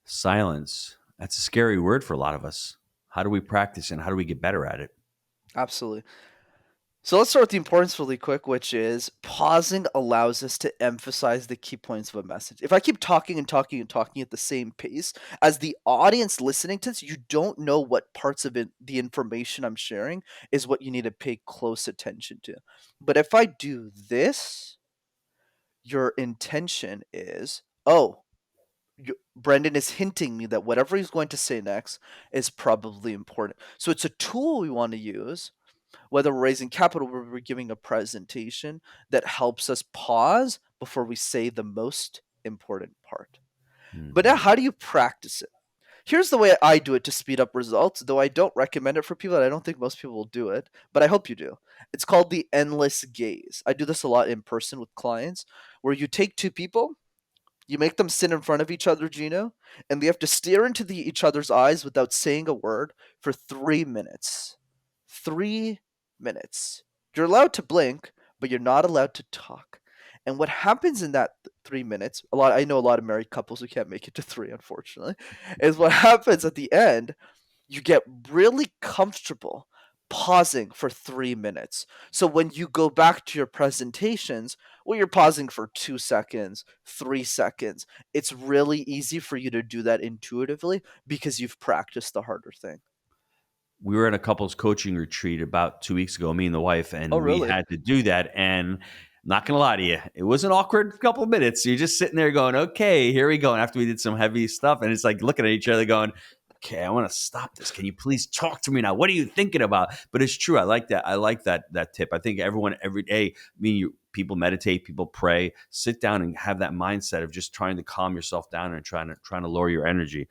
Silence. That's a scary word for a lot of us. How do we practice and how do we get better at it? Absolutely. So let's start with the importance really quick, which is pausing allows us to emphasize the key points of a message. If I keep talking and talking and talking at the same pace, as the audience listening to this, you don't know what parts of it, the information I'm sharing is what you need to pay close attention to. But if I do this, your intention is, oh, Brenden is hinting me that whatever he's going to say next is probably important. So it's a tool we want to use whether we're raising capital or we're giving a presentation that helps us pause before we say the most important part. But now, Mhm. how do you practice it? Here's the way I do it to speed up results, though I don't recommend it for people, and I don't think most people will do it, but I hope you do. It's called the endless gaze. I do this a lot in person with clients, where you take two people, you make them sit in front of each other, Gino, and they have to stare into each other's eyes without saying a word for 3 minutes. 3 minutes. You're allowed to blink, but you're not allowed to talk. And what happens in that 3 minutes, I know a lot of married couples who can't make it to three, unfortunately, is what happens at the end you get really comfortable pausing for 3 minutes. So when you go back to your presentations, well, you're pausing for 2 seconds, 3 seconds. It's really easy for you to do that intuitively because you've practiced the harder thing. We were in a couples coaching retreat about 2 weeks ago, me and the wife, Oh, and we really? had to do that. And not gonna lie to you, it was an awkward couple of minutes. You're just sitting there going, "Okay, here we go." And after we did some heavy stuff, and it's like looking at each other, going, "Okay, I want to stop this. Can you please talk to me now? What are you thinking about?" But it's true. I like that. I like that tip. I think everyone every day. I mean, people meditate, people pray, sit down and have that mindset of just trying to calm yourself down and trying to lower your energy.